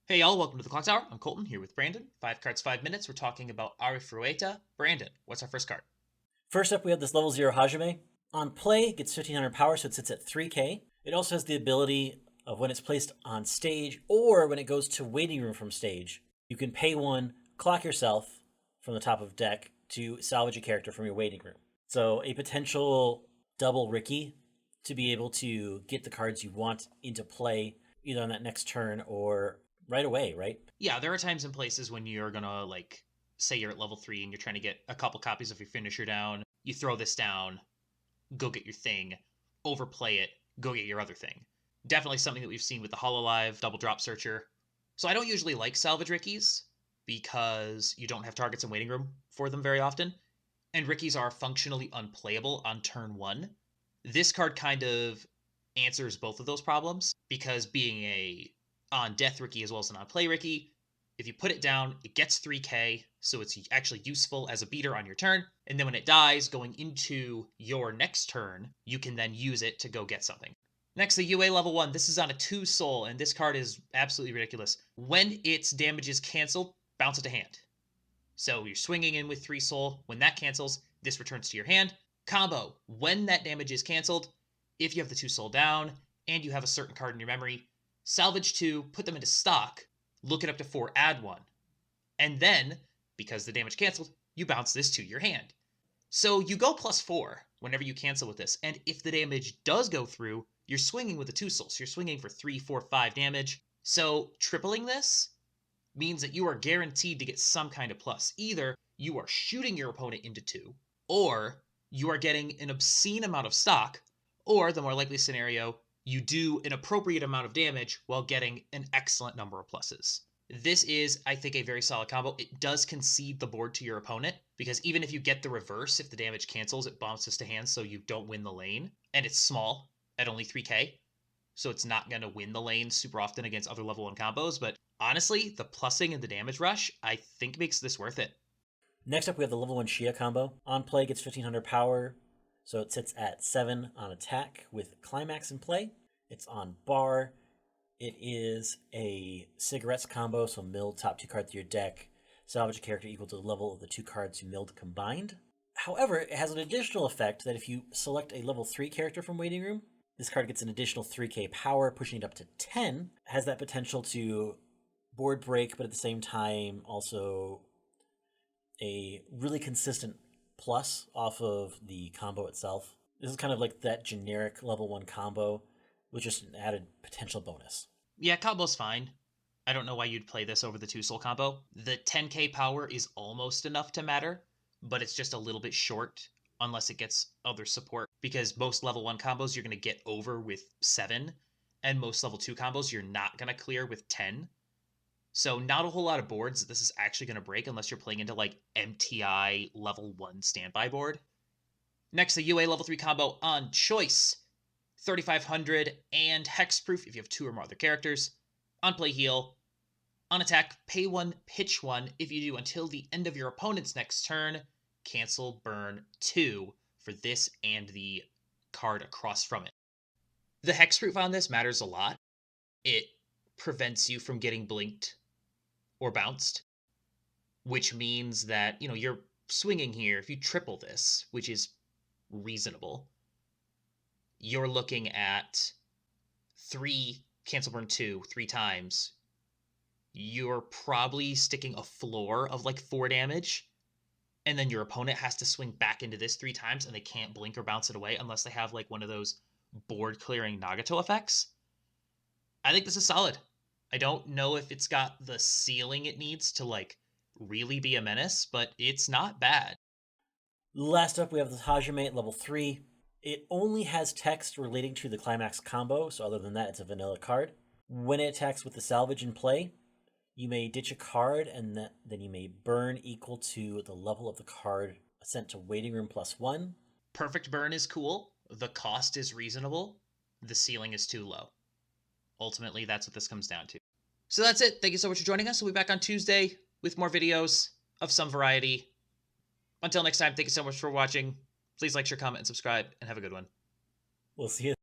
Hey y'all, welcome to the Clock Tower. I'm Colton here with Brandon. 5 cards, 5 minutes. We're talking about Arifureta. Brandon, what's our first card? First up, we have this level 0 Hajime. On play, it gets 1500 power, so it sits at 3k. It also has the ability of when it's placed on stage or when it goes to waiting room from stage, you can pay one, clock yourself from the top of deck to salvage a character from your waiting room. So a potential double Ricky to be able to get the cards you want into play either on that next turn or right away, right? Yeah, there are times and places when you're gonna, say you're at level 3 and you're trying to get a couple copies of your finisher down. You throw this down, go get your thing, overplay it, go get your other thing. Definitely something that we've seen with the Hololive double drop searcher. So I don't usually like salvage Rickies because you don't have targets in waiting room for them very often. And Rickies are functionally unplayable on turn 1. This card kind of answers both of those problems because being a on death Ricky as well as an on play Ricky, if you put it down, it gets 3k, so it's actually useful as a beater on your turn. And then when it dies, going into your next turn, you can then use it to go get something. Next, the UA level 1. This is on a 2 soul, and this card is absolutely ridiculous. When its damage is canceled, bounce it to hand. So you're swinging in with 3 soul. When that cancels, this returns to your hand. Combo, when that damage is canceled, if you have the 2 soul down and you have a certain card in your memory, salvage 2, put them into stock, look it up to 4, add 1. And then, because the damage canceled, you bounce this to your hand. So you go +4 whenever you cancel with this, and if the damage does go through, you're swinging with the 2 soul, so you're swinging for 3, 4, 5 damage. So tripling this means that you are guaranteed to get some kind of plus. Either you are shooting your opponent into 2, or you are getting an obscene amount of stock, or the more likely scenario, you do an appropriate amount of damage while getting an excellent number of pluses. This is, I think, a very solid combo. It does concede the board to your opponent, because even if you get the reverse, if the damage cancels, it bounces to hand so you don't win the lane, and it's small at only 3k, so it's not going to win the lane super often against other level 1 combos, but honestly, the plussing and the damage rush, I think makes this worth it. Next up, we have the level 1 Shia combo. On play, gets 1500 power, so it sits at 7 on attack with Climax in play. It's on bar. It is a cigarettes combo, so mill top 2 cards of your deck. Salvage a character equal to the level of the 2 cards you milled combined. However, it has an additional effect that if you select a level 3 character from Waiting Room, this card gets an additional 3k power, pushing it up to 10. It has that potential to board break, but at the same time also a really consistent plus off of the combo itself. This is kind of like that generic level 1 combo with just an added potential bonus. Yeah, combo's fine. I don't know why you'd play this over the 2 soul combo. The 10k power is almost enough to matter, but it's just a little bit short unless it gets other support, because most level 1 combos you're going to get over with 7, and most level 2 combos you're not going to clear with 10. So not a whole lot of boards that this is actually going to break unless you're playing into like MTI level 1 standby board. Next, the UA level 3 combo on choice. 3500 and hexproof if you have 2 or more other characters. On play heal. On attack, pay 1, pitch 1. If you do until the end of your opponent's next turn, cancel burn 2 for this and the card across from it. The hexproof on this matters a lot. It prevents you from getting blinked or bounced, which means that, you're swinging here. If you triple this, which is reasonable, you're looking at 3 cancel burn 2 3 times. You're probably sticking a floor of like 4 damage, and then your opponent has to swing back into this 3 times, and they can't blink or bounce it away unless they have like one of those board clearing Nagato effects. I think this is solid. I don't know if it's got the ceiling it needs to like really be a menace, but it's not bad. Last up, we have the Hajime at level 3. It only has text relating to the Climax combo, so other than that, it's a vanilla card. When it attacks with the salvage in play, you may ditch a card, and then you may burn equal to the level of the card sent to Waiting Room +1. Perfect burn is cool. The cost is reasonable. The ceiling is too low. Ultimately, that's what this comes down to. So that's it. Thank you so much for joining us. We'll be back on Tuesday with more videos of some variety. Until next time, thank you so much for watching. Please like, share, comment, and subscribe, and have a good one. We'll see you